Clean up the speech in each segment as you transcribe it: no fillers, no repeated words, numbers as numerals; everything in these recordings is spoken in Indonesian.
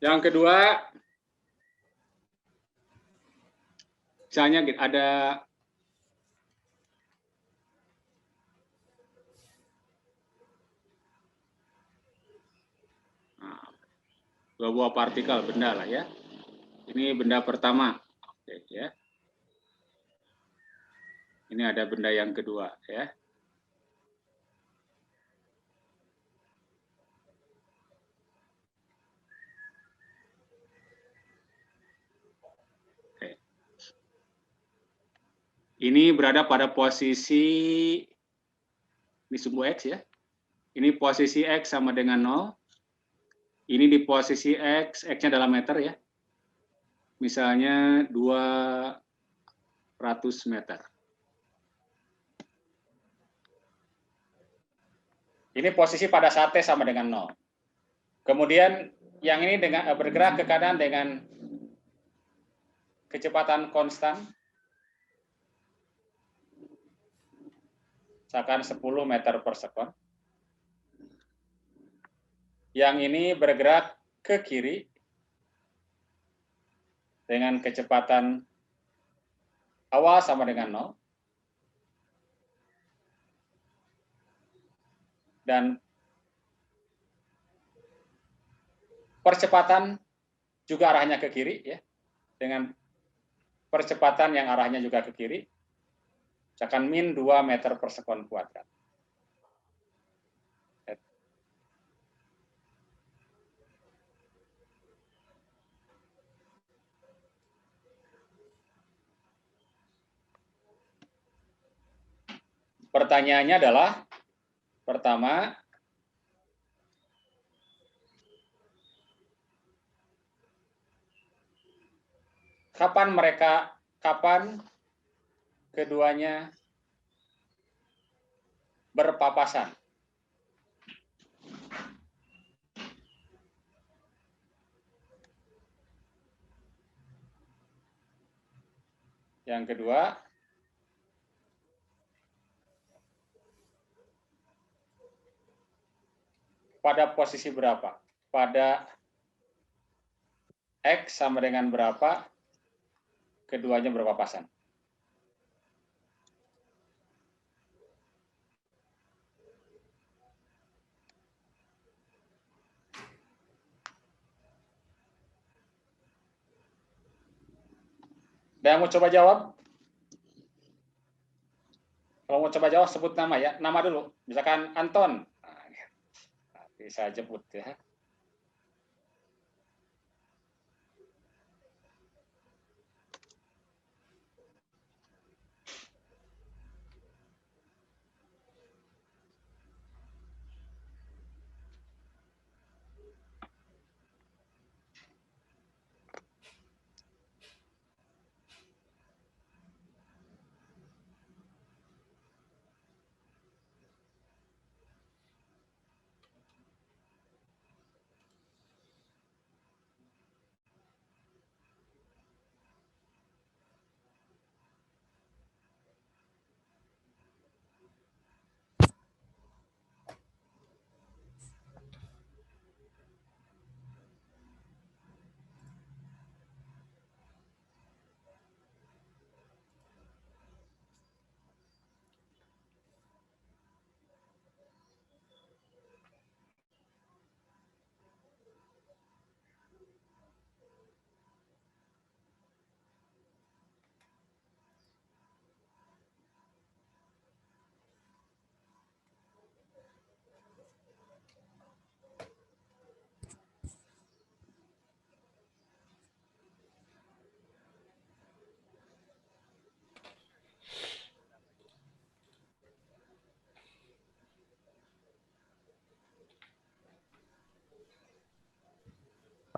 Yang kedua, misalnya ada dua buah partikel benda lah ya. Ini benda pertama. Oke, ya. Ini ada benda yang kedua ya. Oke. Ini berada pada posisi ini sumbu X ya. Ini posisi X sama dengan 0. Ini di posisi X, X-nya dalam meter ya. Misalnya 200 meter. Ini posisi pada saat T sama dengan 0. Kemudian yang ini bergerak ke kanan dengan kecepatan konstan. Misalkan 10 meter per sekon. Yang ini bergerak ke kiri dengan kecepatan awal sama dengan 0. Dan percepatan juga arahnya ke kiri ya. Dengan percepatan yang arahnya juga ke kiri. Misalkan min 2 meter per sekon kuadrat. Pertanyaannya adalah, pertama, kapan keduanya berpapasan? Yang kedua, pada posisi berapa? Pada X sama dengan berapa? Keduanya berpapasan. Ada yang mau coba jawab? Kalau mau coba jawab, sebut nama ya. Nama dulu. Misalkan Anton. Bisa jemput ya.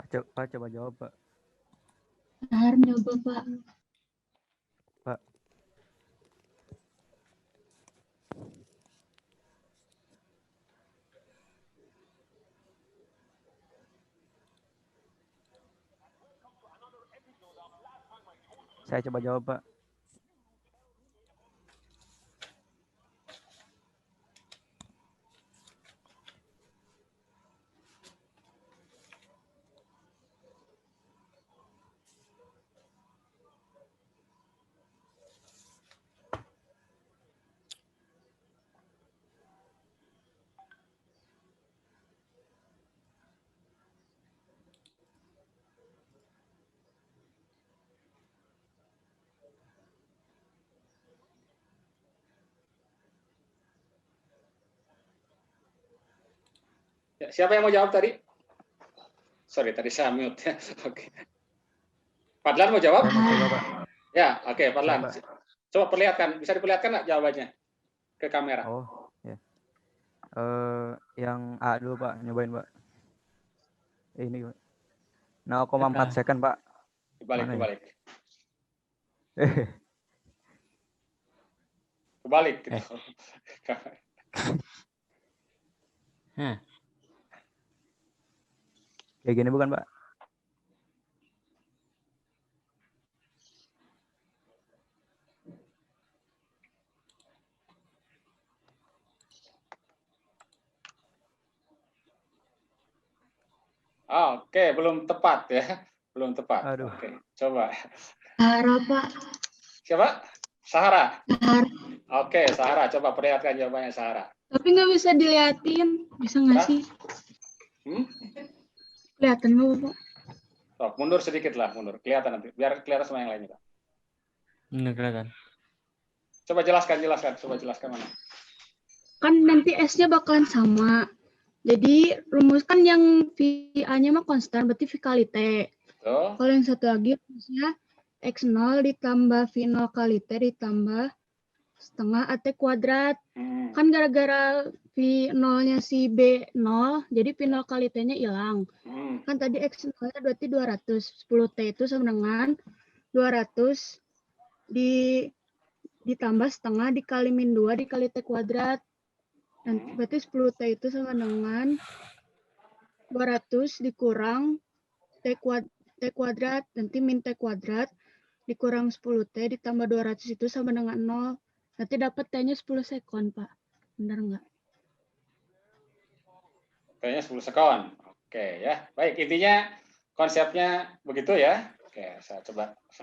Pak coba jawab, Pak. Harus nyoba, Pak. Pak. Saya coba jawab, Pak. Siapa yang mau jawab tadi? Sorry, tadi saya mute. Oke. Fadlan mau jawab? Saya mau coba, Pak. Ya, oke, Fadlan. Saya, Pak. Coba perlihatkan, bisa diperlihatkan nggak jawabannya ke kamera? Oh, ya. Yang A dulu, Pak. Nyobain, Pak. Ini, Pak. 0,4 second, Pak. Kebalik, Mana ya? kebalik. Kebalik gitu. Kayak gini bukan, Pak? Oke, belum tepat ya. Belum tepat. Aduh. Oke, coba. Sahara, Pak. Siapa? Sahara. Sahara. Oke, Sahara. Coba perlihatkan jawabannya Sahara. Tapi nggak bisa diliatin. Bisa nggak Hah? sih? Kelihatan nggak, Bapak? Oh, mundur sedikit lah, mundur. Kelihatan nanti. Biar kelihatan sama yang lainnya. Ini kelihatan. Coba jelaskan. Coba jelaskan mana. Kan nanti S-nya bakalan sama. Jadi rumus kan yang VA-nya mah konstan, berarti V kali T. Tuh. Kalau yang satu lagi rumusnya X0 ditambah V0 kali T ditambah setengah AT kuadrat. Kan gara-gara V0-nya si B0, jadi V0 kali T-nya hilang. Kan tadi X0-nya berarti 200. 10T itu sama dengan 200 ditambah setengah dikali min 2 dikali T kuadrat. Dan berarti 10T itu sama dengan 200 dikurang T kuadrat, nanti min T kuadrat, dikurang 10T ditambah 200 itu sama dengan 0. Nanti dapat T-nya 10 sekon, Pak. Benar nggak? T-nya 10 sekon. Oke ya. Baik, intinya konsepnya begitu ya. Oke, saya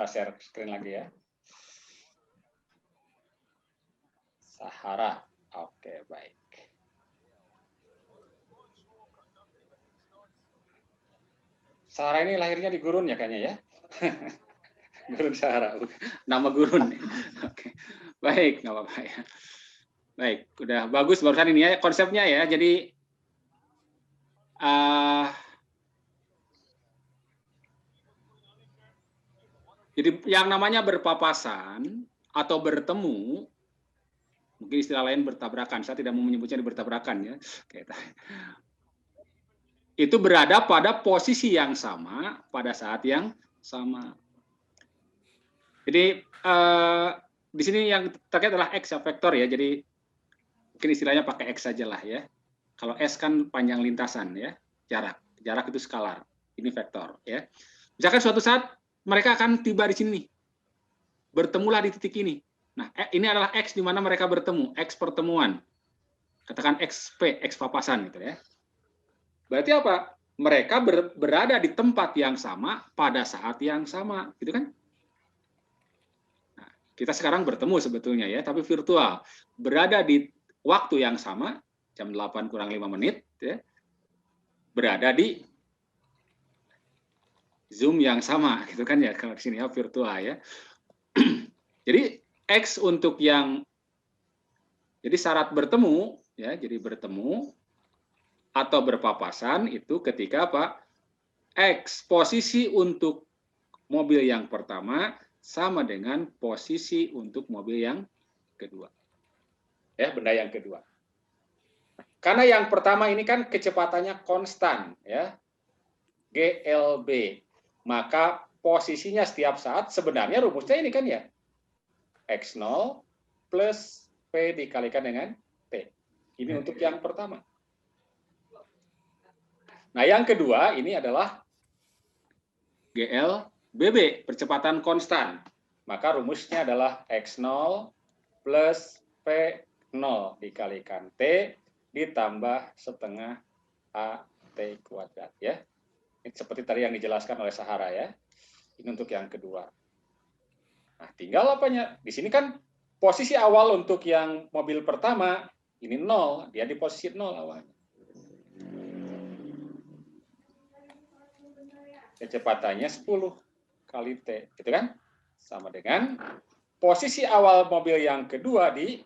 share screen lagi ya. Sahara. Oke, baik. Sahara ini lahirnya di gurun ya kayaknya ya. Gurun Sahara. Nama gurun. Oke. Baik, nggak apa-apa ya. Baik, udah bagus barusan ini ya konsepnya ya. Jadi yang namanya berpapasan atau bertemu, mungkin istilah lain bertabrakan. Saya tidak mau menyebutnya bertabrakan ya. Itu berada pada posisi yang sama pada saat yang sama. Jadi di sini yang terkait adalah X vektor ya. Jadi mungkin istilahnya pakai X saja lah ya. Kalau S kan panjang lintasan ya, jarak itu skalar. Ini vektor ya. Misalkan suatu saat mereka akan tiba di sini, bertemulah di titik ini. Nah, ini adalah X di mana mereka bertemu, X pertemuan. Katakan XP, X papasan gitu ya. Berarti apa? Mereka berada di tempat yang sama pada saat yang sama, gitu kan? Nah, kita sekarang bertemu sebetulnya ya, tapi virtual. Berada di waktu yang sama, jam 8 kurang 5 menit, ya, berada di Zoom yang sama, gitu kan ya, kalau di sini ya virtual ya. Jadi X untuk yang, jadi syarat bertemu, ya, jadi bertemu atau berpapasan itu ketika apa? X posisi untuk mobil yang pertama sama dengan posisi untuk mobil yang kedua. Ya, benda yang kedua. Karena yang pertama ini kan kecepatannya konstan, ya. GLB. Maka posisinya setiap saat sebenarnya rumusnya ini kan ya. X0 plus P dikalikan dengan T. Ini untuk yang pertama. Nah, yang kedua ini adalah GLBB, percepatan konstan. Maka rumusnya adalah X0 plus P0 dikalikan T ditambah setengah AT kuadrat ya. Ini seperti tadi yang dijelaskan oleh Sahara ya. Ini untuk yang kedua. Nah, tinggal apanya? Di sini kan posisi awal untuk yang mobil pertama ini 0, dia di posisi 0 awalnya. Kecepatannya 10 kali T, gitu kan? Sama dengan posisi awal mobil yang kedua di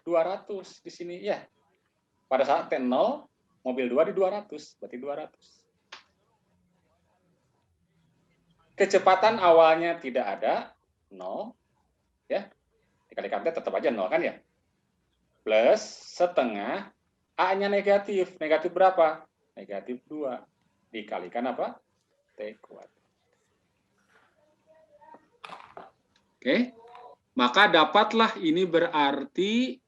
200 di sini ya. Pada saat T0 Mobil 2 di 200, berarti 200. Kecepatan awalnya tidak ada, 0. Ya. Dikalikan T tetap aja 0 kan ya? Plus setengah, A-nya negatif. Negatif berapa? Negatif 2. Dikalikan apa? T kuadrat. Oke. Maka dapatlah ini berarti,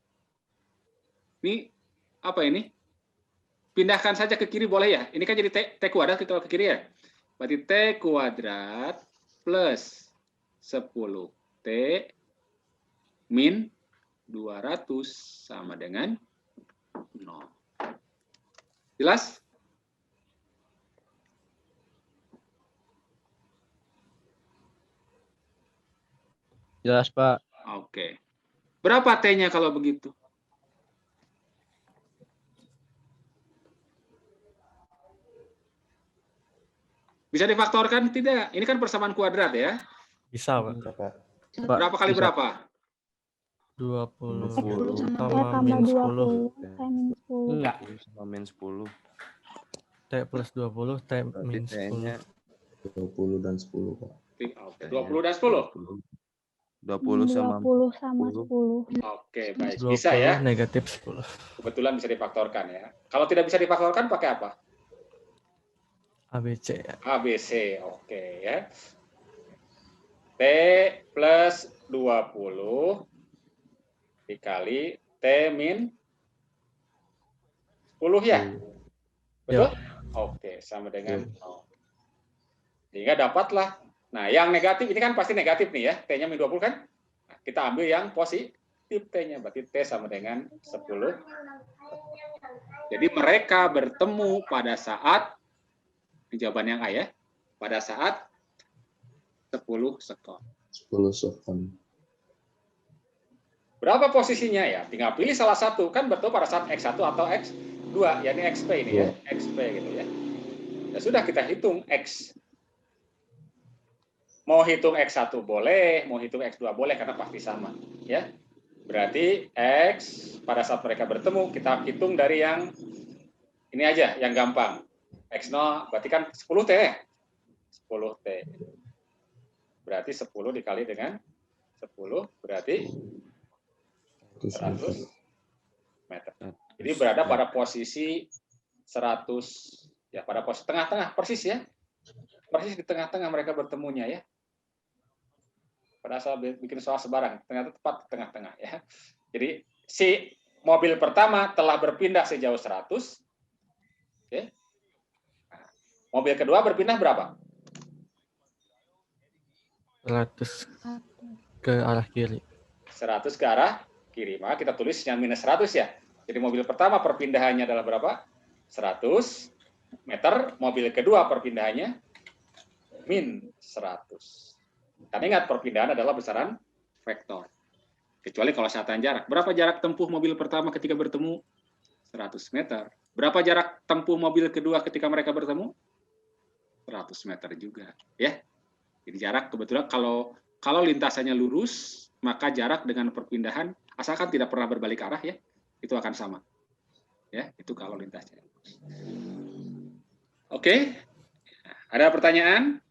ini apa ini? Pindahkan saja ke kiri boleh ya? Ini kan jadi T kuadrat kalau ke kiri ya? Berarti T kuadrat plus 10T min 200 sama dengan 0. Jelas? Jelas, Pak. Oke. Berapa T-nya kalau begitu? Bisa difaktorkan tidak? Ini kan persamaan kuadrat ya. Bisa, Pak. Pak. Berapa kali bisa. berapa? 20 20 sama min 10. Enggak. Sama min 10. T plus 20, T Berarti min T-nya 10. 20 dan 10, Pak. Oke, 20 dan 10. 20 sama 20 sama 10. 10. Oke, baik. 20 Bisa ya. negatif 10. Kebetulan bisa difaktorkan ya. Kalau tidak bisa difaktorkan pakai apa? ABC ya. ABC. Oke ya. T plus 20 dikali T min 10 ya? Betul? Oke, sama dengan 0. Sehingga dapatlah. Nah, yang negatif ini kan pasti negatif nih ya. T-nya min 20 kan? Nah, kita ambil yang positif T-nya. Berarti T sama dengan 10. Jadi mereka bertemu pada saat, ini jawaban yang A ya, pada saat 10 sekon. 10 sekon. Berapa posisinya ya? Tinggal pilih salah satu. Kan betul pada saat X1 atau X2, yakni XP ini ya. XP gitu ya. Ya sudah kita hitung X. Mau hitung X1 boleh, mau hitung X2 boleh karena pasti sama, ya. Berarti X pada saat mereka bertemu kita hitung dari yang ini aja, yang gampang. X0 berarti kan 10T. 10T. Berarti 10 dikali dengan 10 berarti 100 meter. Jadi berada pada posisi 100 ya, pada posisi tengah-tengah persis ya. Persis di tengah-tengah mereka bertemunya ya. Pada saat bikin soal sebarang, ternyata tepat di tengah-tengah ya. Jadi si mobil pertama telah berpindah sejauh 100. Oke. Nah, mobil kedua berpindah berapa? 100 ke arah kiri. 100 ke arah kiri. Maka kita tulis yang minus 100 ya. Jadi mobil pertama perpindahannya adalah berapa? 100 meter. Mobil kedua perpindahannya min 100. Karena ingat perpindahan adalah besaran vektor. Kecuali kalau satuan jarak. Berapa jarak tempuh mobil pertama ketika bertemu? 100 meter. Berapa jarak tempuh mobil kedua ketika mereka bertemu? 100 meter juga. Ya. Jadi jarak kebetulan kalau lintasannya lurus, maka jarak dengan perpindahan, asalkan tidak pernah berbalik arah ya, itu akan sama. Ya, itu kalau lintasnya lurus. Oke. Ada pertanyaan?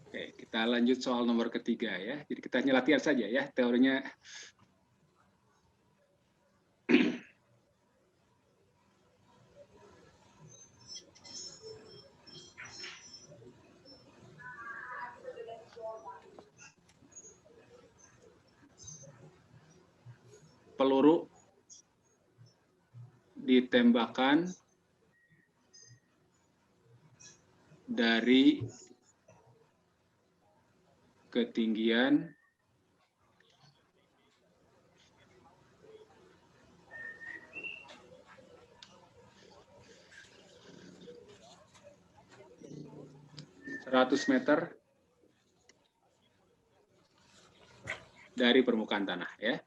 Oke, kita lanjut soal nomor ketiga ya. Jadi kita hanya latihan saja ya, teorinya. Peluru ditembakkan dari ketinggian 100 meter dari permukaan tanah ya.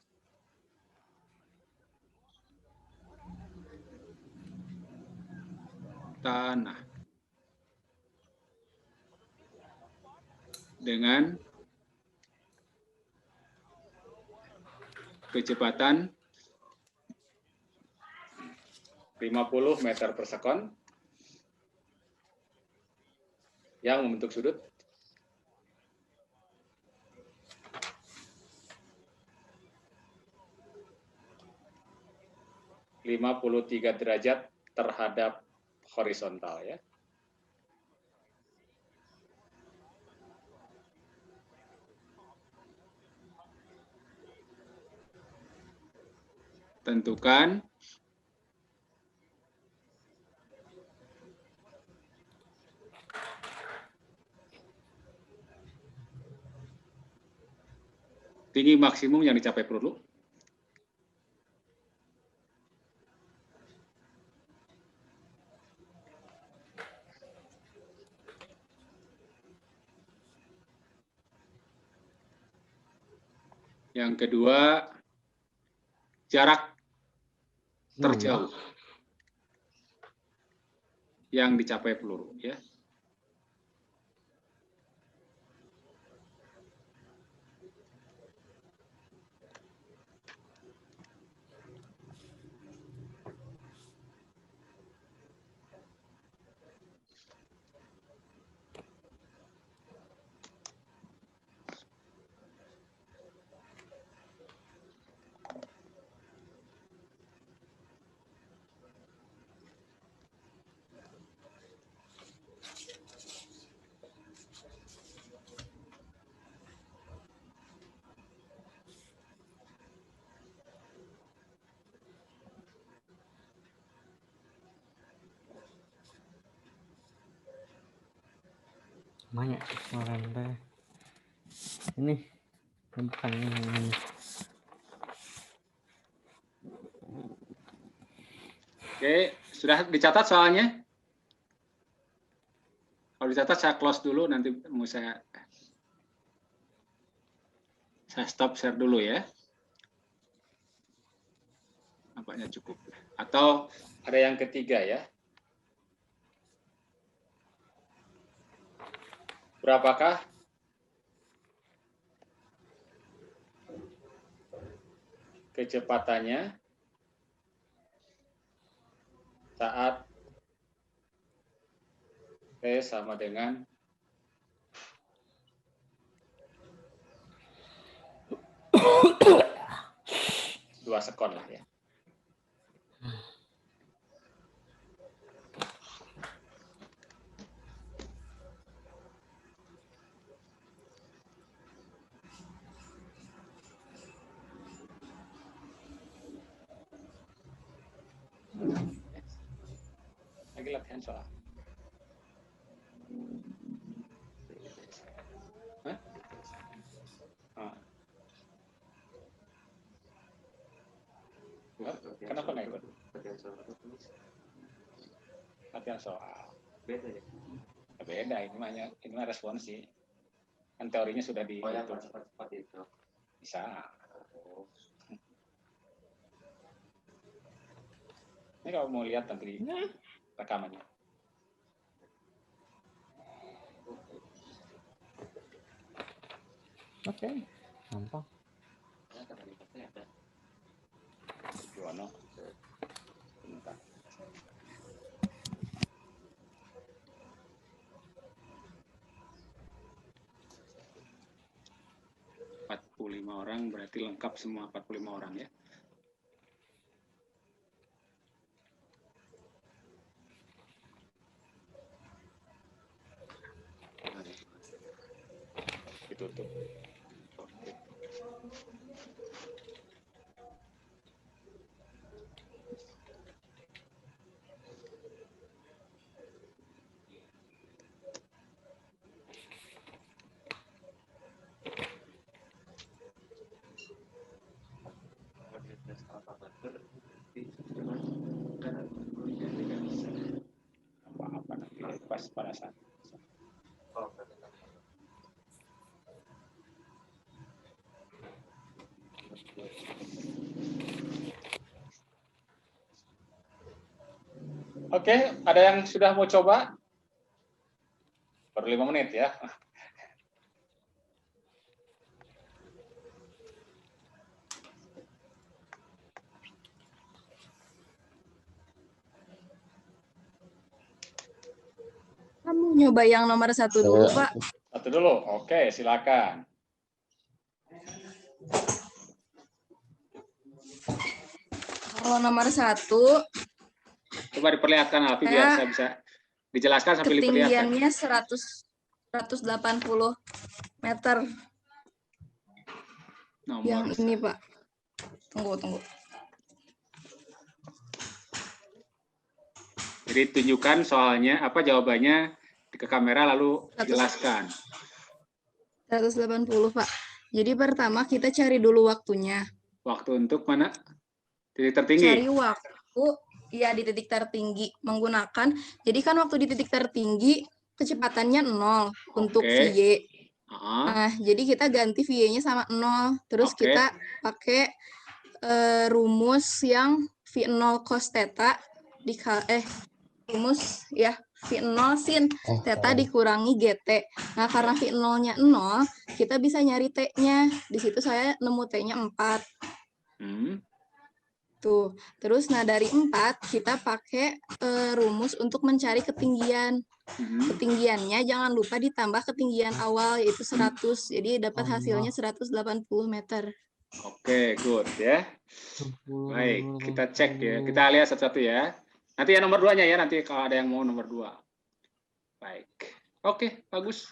tanah dengan kecepatan 50 meter per sekon yang membentuk sudut 53 derajat terhadap horizontal ya. Tentukan tinggi maksimum yang dicapai peluru. Yang kedua, jarak terjauh yang dicapai peluru ya. Banyak kemarin deh. Ini bukan ini. Oke, sudah dicatat soalnya? Kalau dicatat saya close dulu, nanti mau saya stop share dulu ya. Nampaknya cukup. Atau ada yang ketiga ya. Berapakah kecepatannya saat T sama dengan 2 sekon lah ya. Lagi latihan soal. Hah? Ah. Kenapa nggak ikut? Latihan soal. Beda ya? Beda, ini mah responsi. Kan teorinya sudah di cepat itu. Bisa. Ini kalau mau lihat nanti rekamannya. Oke, gampang. Juwono. Bentar. Orang berarti lengkap semua 45 orang ya. Ditutup. Apa nanti pas pada saat Oke, ada yang sudah mau coba? Baru 5 menit ya. Kamu nyoba yang nomor 1 dulu, Saya Pak. Satu dulu. Oke, silakan. Kalau nomor 1, Coba diperlihatkan Alfi biar saya bisa dijelaskan sambil diperlihatkan. ketinggiannya 180 meter. Nomor Yang ini, Pak. Tunggu. Jadi tunjukkan soalnya apa jawabannya ke kamera lalu 100. jelaskan. 180, Pak. Jadi pertama kita cari dulu waktunya. Waktu untuk mana? Titik tertinggi. Cari waktu ya di titik tertinggi menggunakan. Jadi kan waktu di titik tertinggi kecepatannya 0 untuk Oke. VY. Ah, Nah, jadi kita ganti VY-nya sama 0. Terus Oke. kita pakai rumus yang V0 cos theta rumus ya V0 sin theta dikurangi GT. Nah, karena V0-nya 0, kita bisa nyari T-nya. Di situ saya nemu T-nya 4. Tuh. Terus nah dari 4 kita pakai rumus untuk mencari ketinggian. Ketinggiannya jangan lupa ditambah ketinggian awal yaitu 100. Jadi dapat hasilnya 180 meter. Oke, good ya. Baik, kita cek ya. Kita lihat satu-satu ya. Nanti yang nomor 2-nya ya, nanti kalau ada yang mau nomor 2. Baik. Oke, bagus.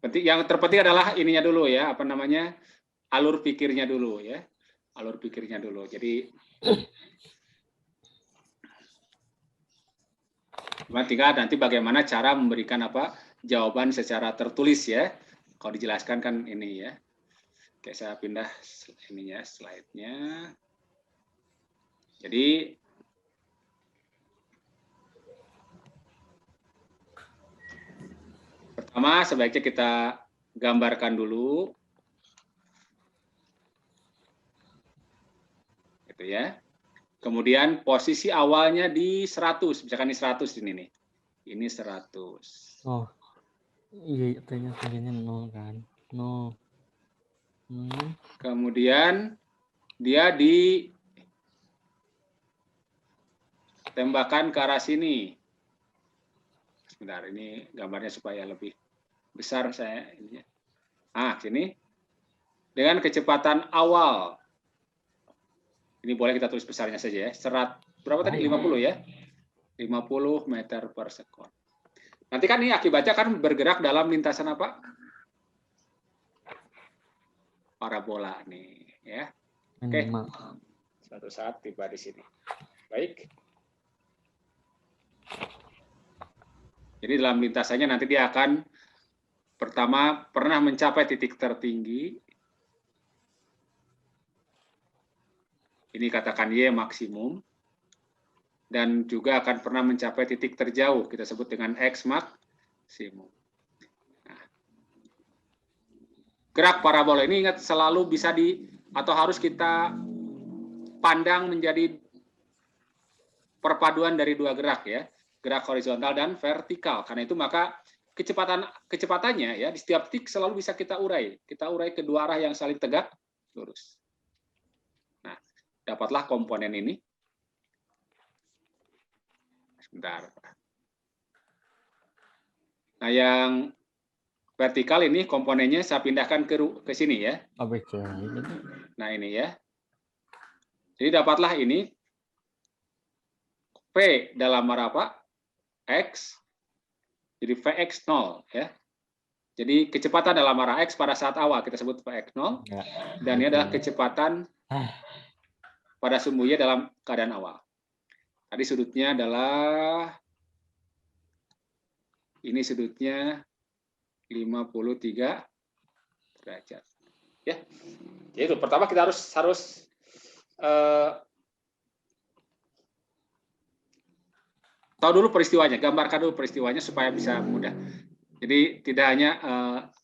Yang terpenting adalah ininya dulu ya, apa namanya? Alur pikirnya dulu ya. Alur pikirnya dulu. Jadi tinggal nanti bagaimana cara memberikan jawaban secara tertulis ya. Kalau dijelaskan kan ini ya. Oke, saya pindah ininya slide-nya. Jadi pertama sebaiknya kita gambarkan dulu. Gitu ya. Kemudian posisi awalnya di 100, misalkan ini 100 ini nih. Ini 100. Oh. Iya, tingginya 0 kan. 0. Kemudian dia ditembakkan ke arah sini. Sebentar, ini gambarnya supaya lebih besar saya ininya. Sini. Dengan kecepatan awal. Ini boleh kita tulis besarnya saja ya. Berapa tadi? 50 ya? 50 meter per sekon. Nanti kan ini akibatnya kan bergerak dalam lintasan apa? Parabola nih ya. Oke. Suatu saat tiba di sini. Baik. Jadi dalam lintasannya nanti dia akan pertama pernah mencapai titik tertinggi. Ini katakan Y maksimum. Dan juga akan pernah mencapai titik terjauh. Kita sebut dengan X maksimum. Nah, gerak parabola ini ingat selalu bisa atau harus kita pandang menjadi perpaduan dari dua gerak ya. Gerak horizontal dan vertikal. Karena itu maka kecepatannya ya di setiap titik selalu bisa kita urai. Kita urai kedua arah yang saling tegak lurus. Nah, dapatlah komponen ini. Sebentar. Nah, yang vertikal ini komponennya saya pindahkan ke sini ya. Nah, ini ya. Jadi dapatlah ini P dalam arah apa? X. Jadi Vx 0 ya. Jadi kecepatan dalam arah X pada saat awal kita sebut Vx 0. Dan ini adalah kecepatan pada sumbu Y dalam keadaan awal. Tadi sudutnya adalah ini sudutnya 53 derajat. Ya. Jadi itu pertama kita harus tahu dulu peristiwanya, gambarkan dulu peristiwanya supaya bisa mudah. Jadi tidak hanya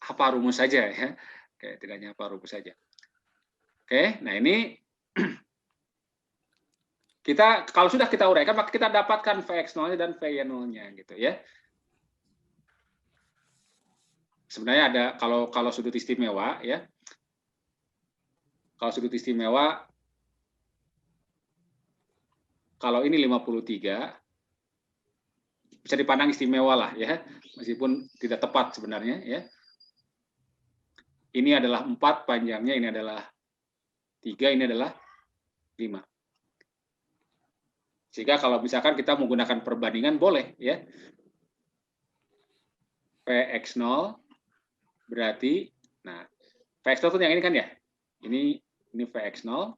hafal rumus saja ya. Oke, tidak hanya hafal rumus saja. Oke, nah ini kalau sudah kita uraikan, maka kita dapatkan Vx0-nya dan Vy0-nya gitu ya. Sebenarnya ada kalau sudut istimewa ya. Kalau sudut istimewa, kalau ini 53 bisa dipandang istimewa lah ya, meskipun tidak tepat sebenarnya ya. Ini adalah 4 panjangnya, ini adalah 3, ini adalah 5. Sehingga kalau misalkan kita menggunakan perbandingan boleh ya. Px0 berarti, nah Px0 itu yang ini kan ya. Ini Vx0,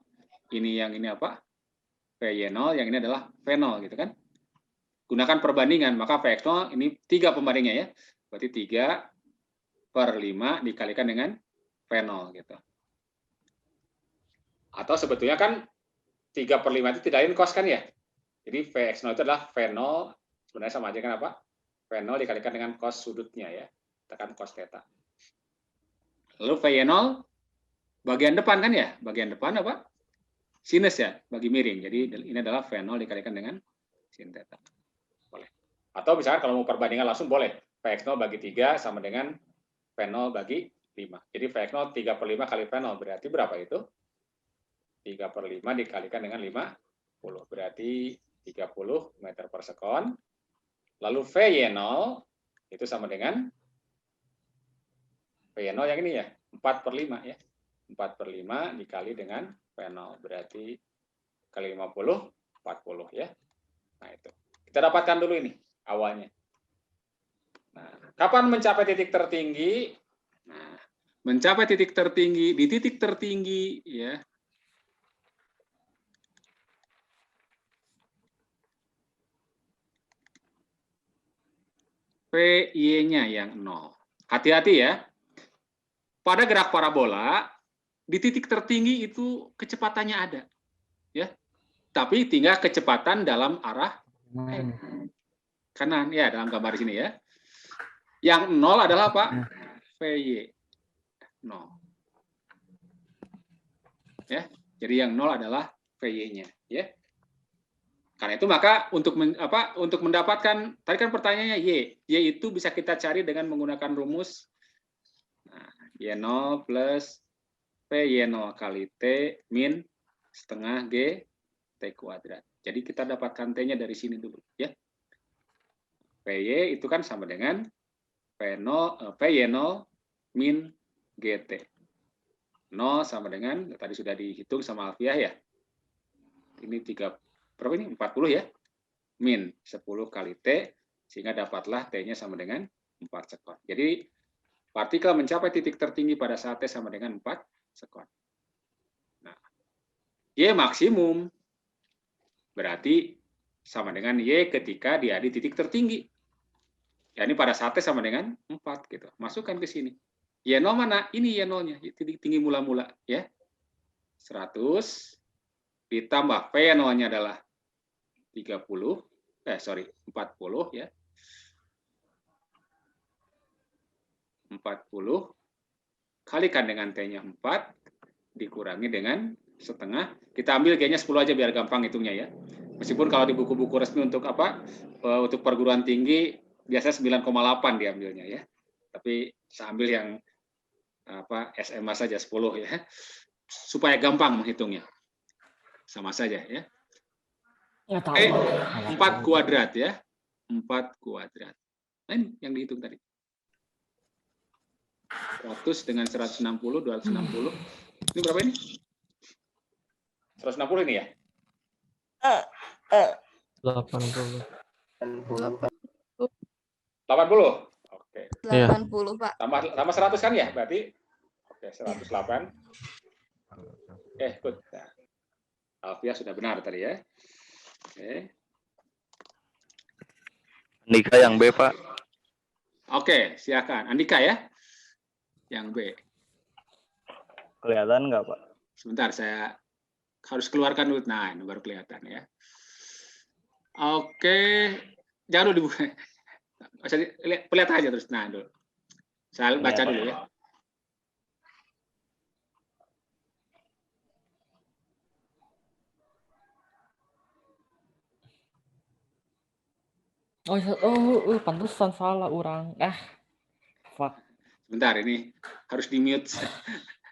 ini yang ini apa? Vy0, yang ini adalah V0 gitu kan. Gunakan perbandingan, maka Vx0 ini 3 pembandingnya ya. Berarti 3/5 dikalikan dengan V0 gitu. Atau sebetulnya kan 3/5 itu tidak cos kan ya. Jadi Vx0 itu adalah V0, sebenarnya sama aja kan apa? V0 dikalikan dengan cos sudutnya ya. Tekan cos theta. Lalu Vy0 bagian depan kan ya? Bagian depan apa? Sinus ya, bagi miring. Jadi ini adalah V0 dikalikan dengan sin theta. Boleh. Atau misalkan kalau mau perbandingan langsung boleh. Vx0 bagi 3 sama dengan V0 bagi 5. Jadi Vx0 3/5 kali V0 berarti berapa itu? 3/5 dikalikan dengan 50. Berarti 30 meter per sekon. Lalu Vy0 itu sama dengan Vy0 yang ini ya, 4/5 ya. 4/5 dikali dengan V0 berarti kali 50, 40 ya. Nah itu. Kita dapatkan dulu ini awalnya. Nah, kapan mencapai titik tertinggi? Nah, mencapai titik tertinggi, di titik tertinggi ya. Py-nya yang 0. Hati-hati ya. Pada gerak parabola, di titik tertinggi itu kecepatannya ada. Ya. Tapi tinggal kecepatan dalam arah kanan. Ya, dalam gambar sini ya. Yang 0 adalah apa? Vy. 0. Ya. Jadi yang 0 adalah Vy-nya. Ya. Karena itu maka untuk mendapatkan, tadi kan pertanyaannya Y. Y itu bisa kita cari dengan menggunakan rumus Y0 plus Py0 kali T min setengah G T kuadrat. Jadi kita dapatkan T-nya dari sini dulu. Ya. Py itu kan sama dengan Py0 min GT. 0 sama dengan, tadi sudah dihitung sama Alfiah ya. Ini 3, berapa ini? 40 ya. Min 10 kali T, sehingga dapatlah T-nya sama dengan 4 sekon. Jadi partikel mencapai titik tertinggi pada saat T sama dengan 4 sekon. Nah, Y maksimum berarti sama dengan Y ketika dia di titik tertinggi. Ya, ini pada saat T sama dengan 4 gitu. Masukkan ke sini. Y0 mana? Ini Y0-nya, titik tinggi mula-mula ya. 100 ditambah P0-nya adalah 40 ya. 40 kalikan dengan T-nya 4 dikurangi dengan setengah. Kita ambil G-nya 10 aja biar gampang hitungnya ya. Meskipun kalau di buku-buku resmi untuk untuk perguruan tinggi biasanya 9,8 diambilnya ya. Tapi saya ambil yang SMA saja 10 ya. Supaya gampang menghitungnya. Sama saja ya. 4 kuadrat ya. 4 kuadrat. Nah, ini yang dihitung tadi. 100 dengan 160, 260. Ini berapa ini? 160 ini ya? 80. 80. Oke. 80, Pak. Tambah 100 kan ya? Berarti oke, 108. Good. Nah, Alfiah sudah benar tadi ya. Oke. Andika yang B, Pak. Oke, silakan. Andika ya. Yang B. Kelihatan nggak, Pak? Sebentar, saya harus keluarkan dulu. Nah, ini baru kelihatan ya. Oke. Jangan dulu dibuka. Lihat aja terus. Nah, dulu. Saya baca dulu ya. Pantesan salah orang. Fuck. Sebentar, ini harus di mute.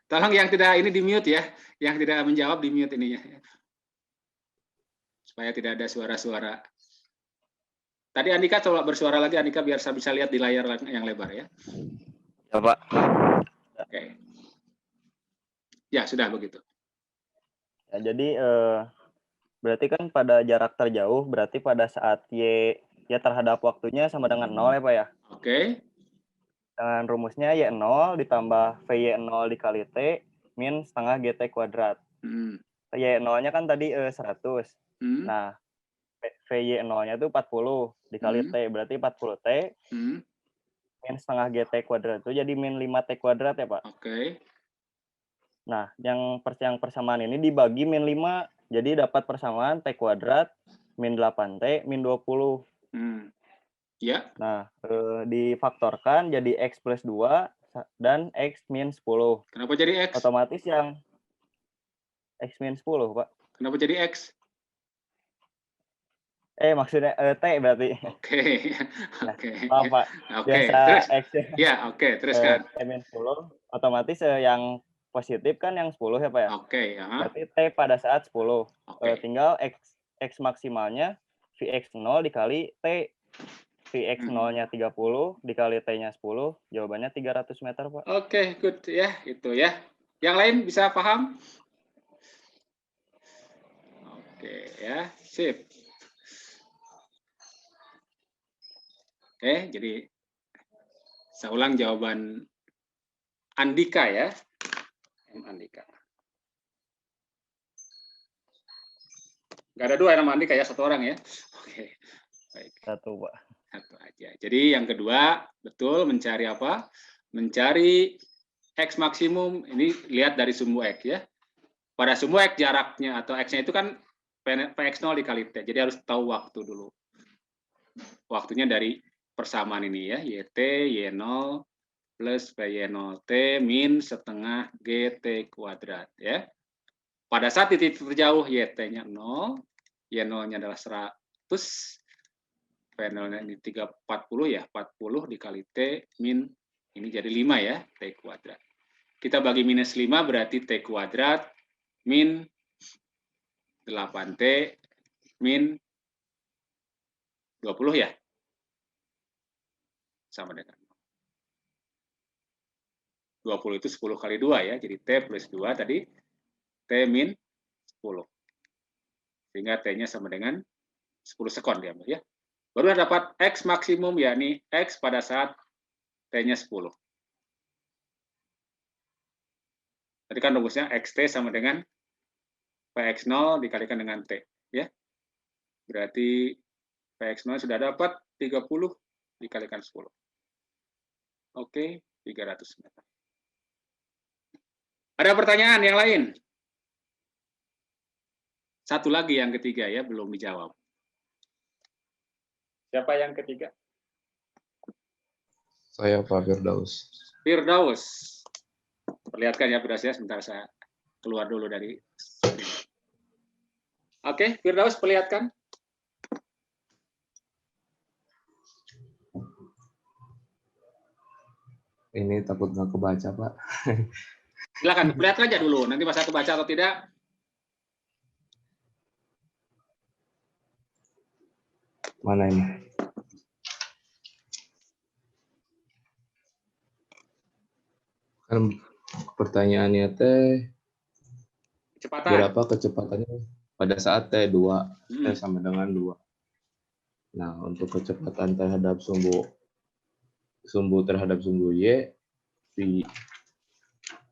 Tolong yang tidak ini di mute ya, yang tidak menjawab di mute ininya, supaya tidak ada suara-suara. Tadi Andika coba bersuara lagi, Andika, biar saya bisa lihat di layar yang lebar ya. Ya, Pak. Oke. Ya, sudah begitu. Ya, jadi berarti kan pada jarak terjauh, berarti pada saat Y ya terhadap waktunya sama dengan 0 ya Pak ya. Oke. Dengan rumusnya Y0 ditambah VY0 dikali T min setengah GT kuadrat. Y0-nya kan tadi 100. Nah, VY0-nya itu 40 dikali T, berarti 40T min setengah GT kuadrat itu jadi min 5T kuadrat ya Pak. Oke. Nah, yang persamaan ini dibagi min 5, jadi dapat persamaan T kuadrat min 8T min 20. Ya. Nah, difaktorkan jadi X plus 2 dan X min 10. Kenapa jadi X? Otomatis yang X min 10, Pak. Kenapa jadi X? Maksudnya T berarti. Oke. Oke. Maaf, Pak. Oke. Biasa Terus. X. Ya, oke. Teruskan. T min 10, otomatis yang positif kan yang 10 ya, Pak ya? Oke. Berarti T pada saat 10. Tinggal X maksimalnya Vx0 dikali T. Vx0-nya 30 dikali T-nya 10, jawabannya 300 meter, Pak. Oke, good ya, itu ya. Yang lain bisa paham? Oke, ya, sip. Oke, jadi saya ulang jawaban Andika ya. Andika. Nggak ada dua nama Andika ya, satu orang ya. Oke, baik. Satu, Pak. Satu aja. Jadi yang kedua, betul mencari apa? Mencari X maksimum, ini lihat dari sumbu X ya. Pada sumbu X jaraknya atau X-nya itu kan Px0 dikali T, jadi harus tahu waktu dulu. Waktunya dari persamaan ini ya, YT, Y0 plus PY0T min setengah GT kuadrat ya. Pada saat di titik terjauh YT-nya 0, Y0-nya adalah 100, P0-nya ini 340 ya, 40 dikali T min, ini jadi 5 ya, T kuadrat. Kita bagi minus 5 berarti T kuadrat min 8T min 20 ya. Sama dengan 20 itu 10 kali 2 ya, jadi T plus 2 tadi, T min 10. Sehingga T-nya sama dengan 10 sekon diambil ya. Baru dapat X maksimum, yakni X pada saat T-nya 10. Tadi kan rumusnya XT sama dengan Px0 dikalikan dengan T. Ya. Berarti Px0 sudah dapat 30 dikalikan 10. Oke, 300 meter. Ada pertanyaan yang lain? Satu lagi yang ketiga ya, belum dijawab. Siapa yang ketiga? Saya Pak Firdaus. Firdaus. Perlihatkan ya Firdaus ya, sebentar saya keluar dulu dari sini. Oke, Firdaus perlihatkan. Ini takut nggak kebaca, Pak. Silakan, perlihatkan aja dulu. Nanti masa kebaca atau tidak. Mana ini? Kan pertanyaannya teh Kecepatan. berapa kecepatannya pada saat T2 T sama dengan 2. Nah, untuk kecepatan terhadap sumbu terhadap sumbu Y di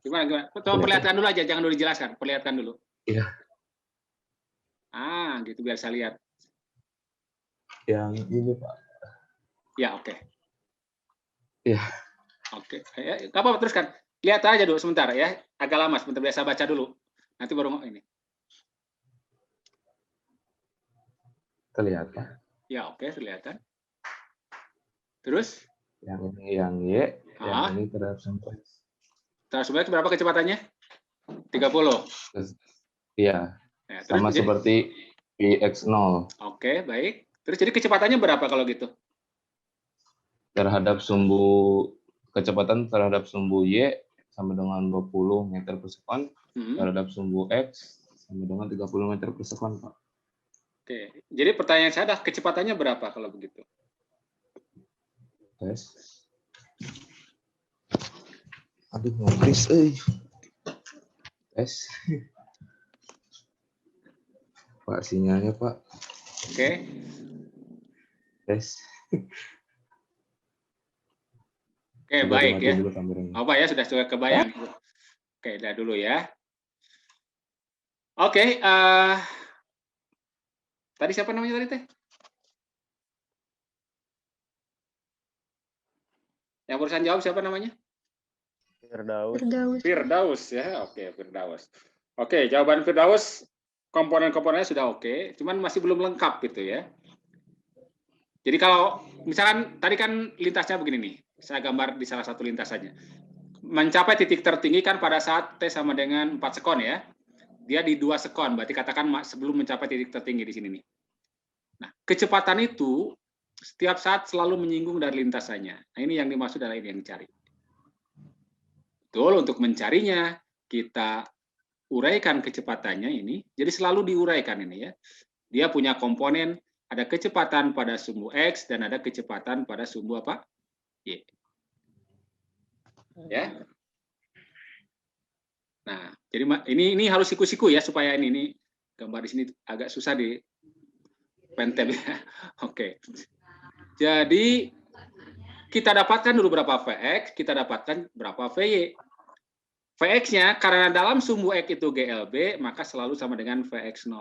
Gimana? Coba perlihatkan dulu aja, jangan dulu dijelaskan. Perlihatkan dulu. Iya. Gitu biar saya lihat. Yang ini, Pak. Ya, oke. Iya. Oke. Nggak apa-apa, teruskan. Lihat aja dulu sebentar ya. Agak lama, sebentar biasa baca dulu. Nanti baru ini. Kelihatan. Ya, oke, kelihatan. Terus? Yang ini yang Y, yang ini terhadap sumbu X. Terhadap sumbu X berapa kecepatannya? 30. Iya. Ya, terus Sama menjadi... seperti Px0. Oke, baik. Terus jadi kecepatannya berapa kalau gitu? Terhadap sumbu kecepatan terhadap sumbu Y sama dengan 20 meter per sekon, terhadap sumbu X sama dengan 30 meter per sekon, Pak. Oke, jadi pertanyaan saya adalah kecepatannya berapa kalau begitu? Tes. Aduh, ngabis, Tes. Pak, sinyalnya, Pak. Oke. Tes. Oke, Coba baik ya. dimatiin dulu kameranya. Apa ya, sudah kebayang. Oke, udah dulu ya. Oke, tadi siapa namanya tadi teh? Yang barusan jawab siapa namanya? Firdaus. Firdaus ya. Oke, Firdaus. Oke, jawaban Firdaus komponen-komponennya sudah oke, cuman masih belum lengkap gitu ya. Jadi kalau misalkan tadi kan lintasnya begini nih, saya gambar di salah satu lintasannya. Mencapai titik tertinggi kan pada saat T sama dengan 4 sekon ya. Dia di 2 sekon, berarti katakan sebelum mencapai titik tertinggi di sini nih. Nah, kecepatan itu setiap saat selalu menyinggung dari lintasannya. Nah, ini yang dimaksud adalah ini yang dicari. Betul, untuk mencarinya kita uraikan kecepatannya ini. Jadi selalu diuraikan ini ya. Dia punya komponen, ada kecepatan pada sumbu X dan ada kecepatan pada sumbu apa? Y. Ya. Nah, jadi ini harus siku-siku ya supaya ini gambar di sini agak susah di pentep ya. Oke. Jadi kita dapatkan dulu berapa Vx, kita dapatkan berapa Vy. Vx-nya karena dalam sumbu X itu GLB, maka selalu sama dengan Vx0.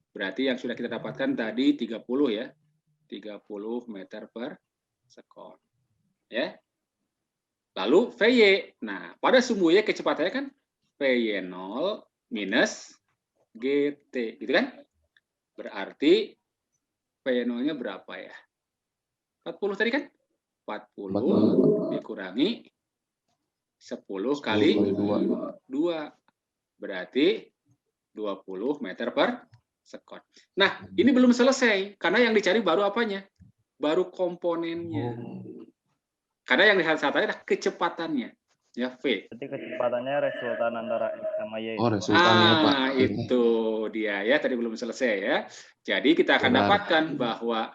Berarti yang sudah kita dapatkan tadi 30 ya. 30 meter per sekon. Ya. Lalu Vy. Nah, pada sumbu Y kecepatannya kan Vy0 minus GT. Gitu kan? Berarti Vy0-nya berapa ya? 40 tadi kan? 40 dikurangi 10 kali 2. Berarti 20 meter per sekon. Nah, ini belum selesai. Karena yang dicari baru apanya? Baru komponennya. Karena yang dilihat saat tadi adalah kecepatannya. Ya, V. Jadi kecepatannya resultan antara X sama Y. Oh, resultannya, Pak. Itu dia ya. Tadi belum selesai ya. Jadi kita akan dapatkan bahwa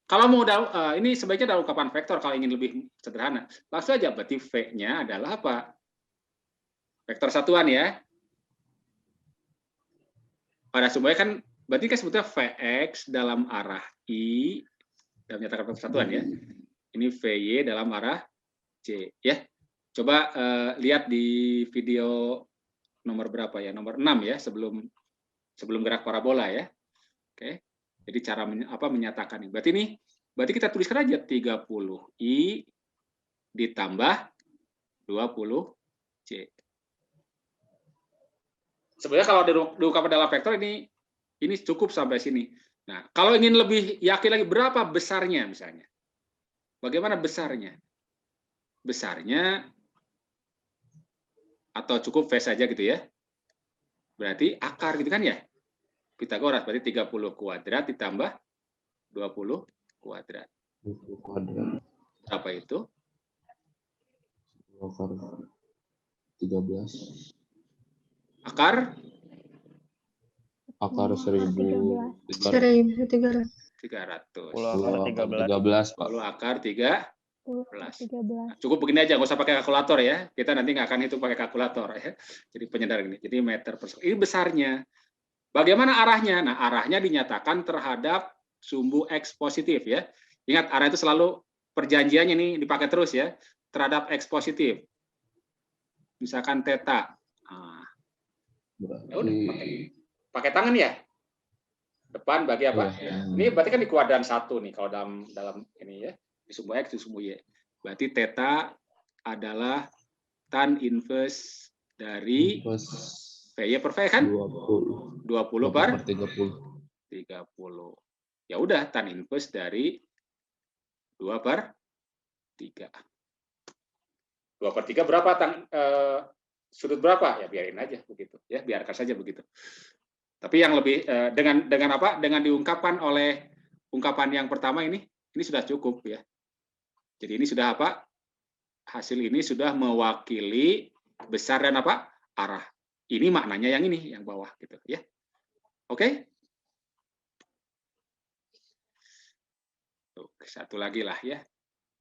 kalau mau ini sebaiknya ada ungkapan vektor kalau ingin lebih sederhana. Langsung aja berarti V-nya adalah apa? Vektor satuan ya. Pada sumbernya kan berarti kan sebetulnya Vx dalam arah I dalam menyatakan vektor satuan ya. Ini Vy dalam arah C ya. Coba lihat di video nomor berapa ya? Nomor 6 ya, sebelum gerak parabola ya. Oke. Jadi cara menyatakan ini. Berarti kita tuliskan aja 30I ditambah 20C. Sebenarnya kalau diungkapkan dalam vektor ini cukup sampai sini. Nah, kalau ingin lebih yakin lagi berapa besarnya misalnya. Bagaimana besarnya? Besarnya atau cukup V saja gitu ya. Berarti akar gitu kan ya? Pitagoras berarti 30 kuadrat ditambah 20 kuadrat. Berapa itu? Akar 13. Akar? Akar 1.300. 1.300. 300. 13, Pak. 10 akar 13. Nah, cukup begini aja, nggak usah pakai kalkulator ya. Kita nanti nggak akan hitung pakai kalkulator ya. Jadi penyedar ini. Jadi meter per sekon. Ini besarnya. Bagaimana arahnya? Nah, arahnya dinyatakan terhadap sumbu X positif ya. Ingat, arah itu selalu perjanjiannya nih dipakai terus ya. Terhadap X positif. Misalkan theta. Nah, ya udah, pakai tangan ya. Depan bagi apa? Ya. Ini berarti kan di kuadran 1 nih kalau dalam ini ya. Di sumbu X, di sumbu Y. Berarti theta adalah tan inverse dari Vy per V kan? 20 per 30. Ya udah, tan inverse dari 2 per 3. 2 per 3 berapa sudut berapa? Ya biarin aja begitu. Ya, biarkan saja begitu. Tapi yang lebih dengan apa? Dengan diungkapkan oleh ungkapan yang pertama ini sudah cukup ya. Jadi ini sudah apa? Hasil ini sudah mewakili besar dan apa? Arah. Ini maknanya yang ini, yang bawah gitu ya. Oke? Satu lagi lah ya.